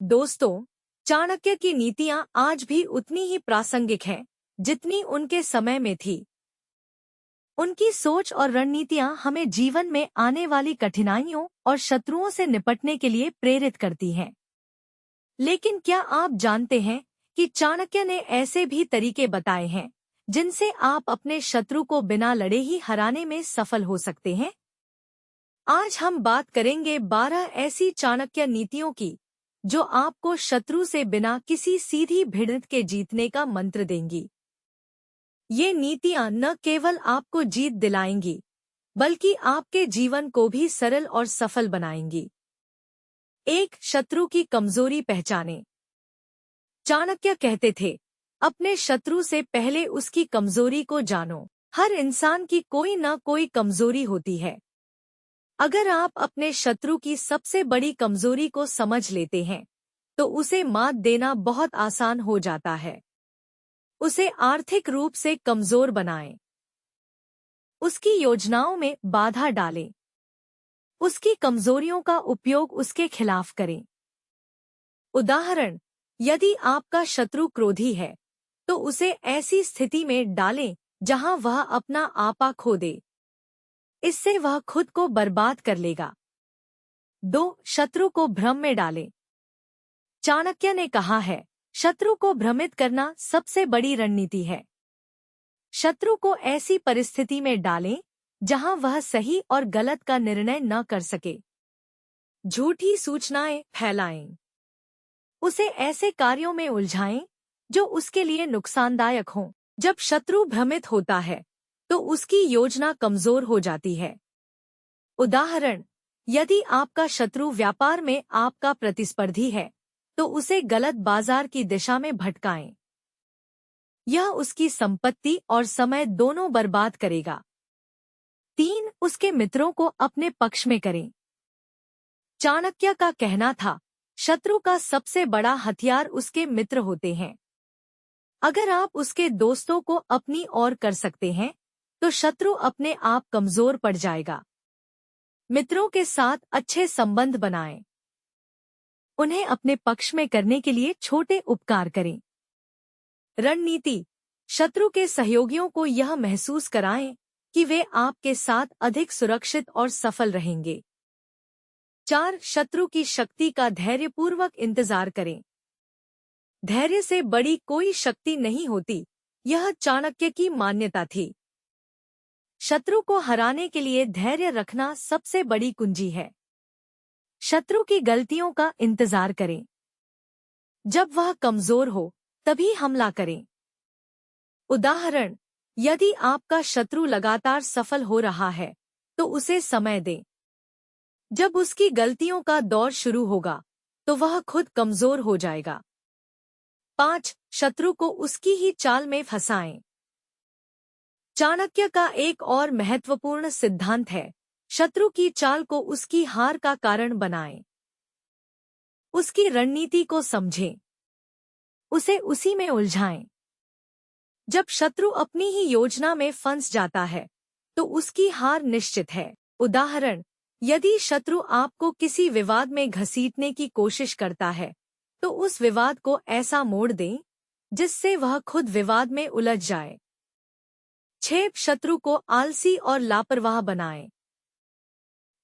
दोस्तों, चाणक्य की नीतियां आज भी उतनी ही प्रासंगिक हैं जितनी उनके समय में थी। उनकी सोच और रणनीतियां हमें जीवन में आने वाली कठिनाइयों और शत्रुओं से निपटने के लिए प्रेरित करती हैं। लेकिन क्या आप जानते हैं कि चाणक्य ने ऐसे भी तरीके बताए हैं जिनसे आप अपने शत्रु को बिना लड़े ही हराने में सफल हो सकते हैं? आज हम बात करेंगे 12 ऐसी चाणक्य नीतियों की जो आपको शत्रु से बिना किसी सीधी भिड़ंत के जीतने का मंत्र देंगी। ये नीतियां न केवल आपको जीत दिलाएंगी, बल्कि आपके जीवन को भी सरल और सफल बनाएंगी। 1. शत्रु की कमजोरी पहचानें। चाणक्य कहते थे, अपने शत्रु से पहले उसकी कमजोरी को जानो। हर इंसान की कोई न कोई कमजोरी होती है। अगर आप अपने शत्रु की सबसे बड़ी कमजोरी को समझ लेते हैं, तो उसे मात देना बहुत आसान हो जाता है। उसे आर्थिक रूप से कमजोर बनाएं। उसकी योजनाओं में बाधा डालें। उसकी कमजोरियों का उपयोग उसके खिलाफ करें। उदाहरण, यदि आपका शत्रु क्रोधी है, तो उसे ऐसी स्थिति में डालें जहां वह अपना आपा खो दे। इससे वह खुद को बर्बाद कर लेगा। 2. शत्रु को भ्रम में डालें। चाणक्य ने कहा है, शत्रु को भ्रमित करना सबसे बड़ी रणनीति है। शत्रु को ऐसी परिस्थिति में डालें जहां वह सही और गलत का निर्णय न कर सके। झूठी सूचनाएं फैलाएं। उसे ऐसे कार्यों में उलझाएं जो उसके लिए नुकसानदायक हों। जब शत्रु भ्रमित होता है, तो उसकी योजना कमजोर हो जाती है। उदाहरण, यदि आपका शत्रु व्यापार में आपका प्रतिस्पर्धी है, तो उसे गलत बाजार की दिशा में भटकाएं। यह उसकी संपत्ति और समय दोनों बर्बाद करेगा। 3. उसके मित्रों को अपने पक्ष में करें। चाणक्य का कहना था, शत्रु का सबसे बड़ा हथियार उसके मित्र होते हैं। अगर आप उसके दोस्तों को अपनी ओर कर सकते हैं, तो शत्रु अपने आप कमजोर पड़ जाएगा। मित्रों के साथ अच्छे संबंध बनाएं। उन्हें अपने पक्ष में करने के लिए छोटे उपकार करें। रणनीति, शत्रु के सहयोगियों को यह महसूस कराएं कि वे आपके साथ अधिक सुरक्षित और सफल रहेंगे। 4. शत्रु की शक्ति का धैर्यपूर्वक इंतजार करें। धैर्य से बड़ी कोई शक्ति नहीं होती, यह चाणक्य की मान्यता थी। शत्रु को हराने के लिए धैर्य रखना सबसे बड़ी कुंजी है। शत्रु की गलतियों का इंतजार करें। जब वह कमजोर हो, तभी हमला करें। उदाहरण, यदि आपका शत्रु लगातार सफल हो रहा है, तो उसे समय दें। जब उसकी गलतियों का दौर शुरू होगा, तो वह खुद कमजोर हो जाएगा। 5. शत्रु को उसकी ही चाल में फंसाएं। चाणक्य का एक और महत्वपूर्ण सिद्धांत है, शत्रु की चाल को उसकी हार का कारण बनाएं। उसकी रणनीति को समझें। उसे उसी में उलझाएं। जब शत्रु अपनी ही योजना में फंस जाता है, तो उसकी हार निश्चित है। उदाहरण, यदि शत्रु आपको किसी विवाद में घसीटने की कोशिश करता है, तो उस विवाद को ऐसा मोड़ दें जिससे वह खुद विवाद में उलझ जाए। 6. शत्रु को आलसी और लापरवाह बनाएं।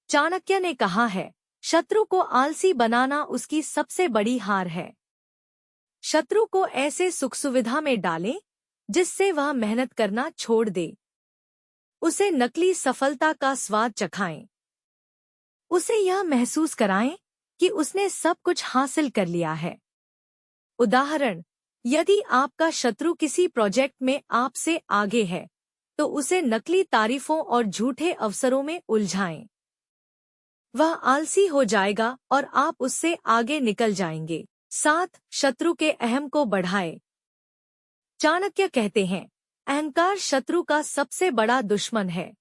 चाणक्य ने कहा है, शत्रु को आलसी बनाना उसकी सबसे बड़ी हार है। शत्रु को ऐसे सुख सुविधा में डालें जिससे वह मेहनत करना छोड़ दे। उसे नकली सफलता का स्वाद चखाएं। उसे यह महसूस कराएं कि उसने सब कुछ हासिल कर लिया है। उदाहरण, यदि आपका शत्रु किसी प्रोजेक्ट में आपसे आगे है, तो उसे नकली तारीफों और झूठे अवसरों में उलझाएं। वह आलसी हो जाएगा और आप उससे आगे निकल जाएंगे। 7. शत्रु के अहम को बढ़ाएं। चाणक्य कहते हैं, अहंकार शत्रु का सबसे बड़ा दुश्मन है।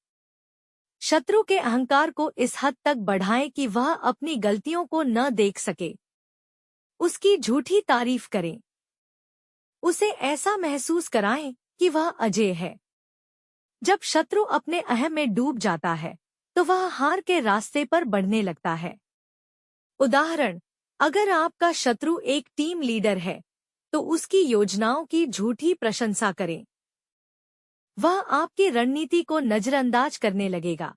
शत्रु के अहंकार को इस हद तक बढ़ाएं कि वह अपनी गलतियों को न देख सके। उसकी झूठी तारीफ करें। उसे ऐसा महसूस कराएं कि वह अजेय है। जब शत्रु अपने अहम में डूब जाता है, तो वह हार के रास्ते पर बढ़ने लगता है। उदाहरण, अगर आपका शत्रु एक टीम लीडर है तो उसकी योजनाओं की झूठी प्रशंसा करें। वह आपकी रणनीति को नजरअंदाज करने लगेगा।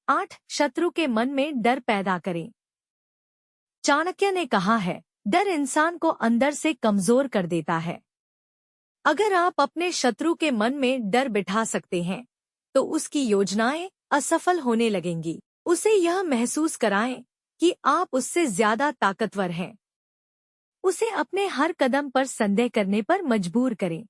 8. शत्रु के मन में डर पैदा करें। चाणक्य ने कहा है, डर इंसान को अंदर से कमजोर कर देता है। अगर आप अपने शत्रु के मन में डर बिठा सकते हैं तो उसकी योजनाएं असफल होने लगेंगी। उसे यह महसूस कराएं कि आप उससे ज्यादा ताकतवर हैं। उसे अपने हर कदम पर संदेह करने पर मजबूर करें।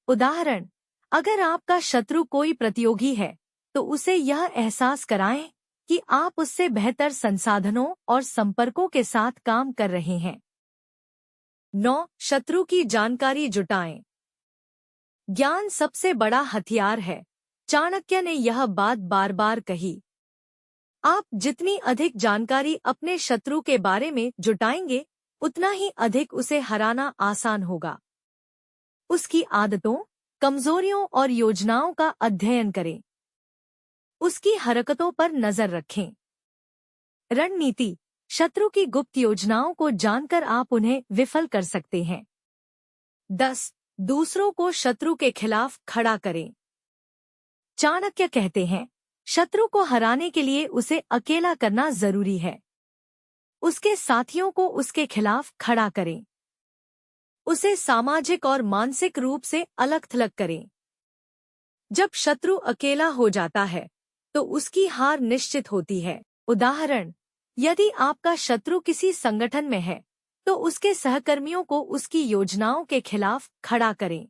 उदाहरण, अगर आपका शत्रु कोई प्रतियोगी है तो उसे यह एहसास कराएं कि आप उससे बेहतर संसाधनों और संपर्कों के साथ काम कर रहे हैं। 9. शत्रु की जानकारी जुटाएं। ज्ञान सबसे बड़ा हथियार है। चाणक्य ने यह बात बार बार कही। आप जितनी अधिक जानकारी अपने शत्रु के बारे में जुटाएंगे उतना ही अधिक उसे हराना आसान होगा। उसकी आदतों, कमजोरियों और योजनाओं का अध्ययन करें। उसकी हरकतों पर नजर रखें। रणनीति, शत्रु की गुप्त योजनाओं को जानकर आप उन्हें विफल कर सकते हैं। 10. दूसरों को शत्रु के खिलाफ खड़ा करें। चाणक्य कहते हैं, शत्रु को हराने के लिए उसे अकेला करना जरूरी है। उसके साथियों को उसके खिलाफ खड़ा करें। उसे सामाजिक और मानसिक रूप से अलग थलग करें। जब शत्रु अकेला हो जाता है तो उसकी हार निश्चित होती है। उदाहरण, यदि आपका शत्रु किसी संगठन में है तो उसके सहकर्मियों को उसकी योजनाओं के खिलाफ खड़ा करें।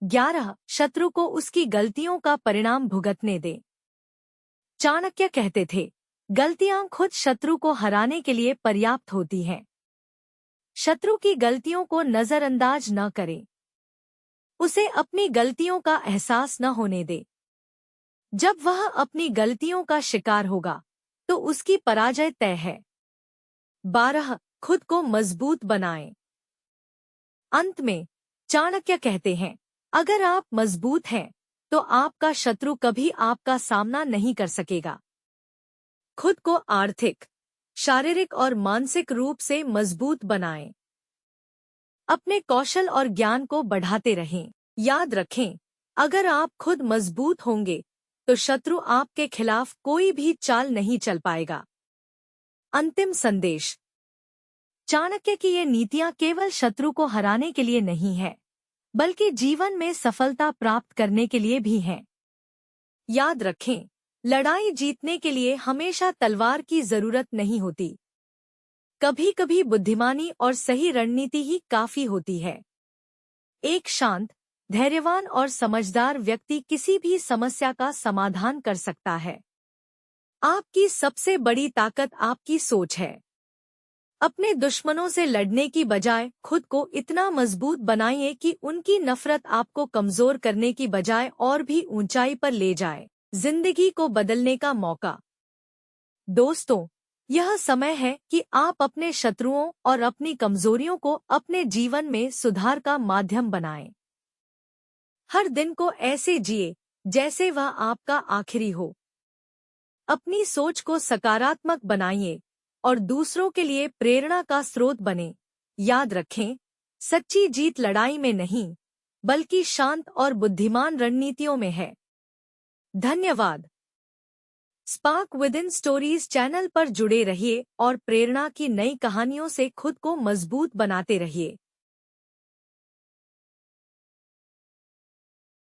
11. शत्रु को उसकी गलतियों का परिणाम भुगतने दें। चाणक्य कहते थे, गलतियां खुद शत्रु को हराने के लिए पर्याप्त होती हैं। शत्रु की गलतियों को नजरअंदाज न करें। उसे अपनी गलतियों का एहसास न होने दे। जब वह अपनी गलतियों का शिकार होगा तो उसकी पराजय तय है। 12. खुद को मजबूत बनाएं। अंत में चाणक्य कहते हैं, अगर आप मजबूत हैं तो आपका शत्रु कभी आपका सामना नहीं कर सकेगा। खुद को आर्थिक, शारीरिक और मानसिक रूप से मजबूत बनाएं। अपने कौशल और ज्ञान को बढ़ाते रहें। याद रखें, अगर आप खुद मजबूत होंगे तो शत्रु आपके खिलाफ कोई भी चाल नहीं चल पाएगा। अंतिम संदेश, चाणक्य की ये नीतियां केवल शत्रु को हराने के लिए नहीं है, बल्कि जीवन में सफलता प्राप्त करने के लिए भी हैं। याद रखें, लड़ाई जीतने के लिए हमेशा तलवार की जरूरत नहीं होती। कभी कभी बुद्धिमानी और सही रणनीति ही काफी होती है। एक शांत, धैर्यवान और समझदार व्यक्ति किसी भी समस्या का समाधान कर सकता है। आपकी सबसे बड़ी ताकत आपकी सोच है। अपने दुश्मनों से लड़ने की बजाय खुद को इतना मजबूत बनाइए कि उनकी नफरत आपको कमजोर करने की बजाय और भी ऊंचाई पर ले जाए। जिंदगी को बदलने का मौका। दोस्तों, यह समय है कि आप अपने शत्रुओं और अपनी कमजोरियों को अपने जीवन में सुधार का माध्यम बनाएं। हर दिन को ऐसे जिए जैसे वह आपका आखिरी हो। अपनी सोच को सकारात्मक बनाइए और दूसरों के लिए प्रेरणा का स्रोत बने। याद रखें, सच्ची जीत लड़ाई में नहीं, बल्कि शांत और बुद्धिमान रणनीतियों में है। धन्यवाद। स्पार्क विदिन स्टोरीज चैनल पर जुड़े रहिए और प्रेरणा की नई कहानियों से खुद को मजबूत बनाते रहिए।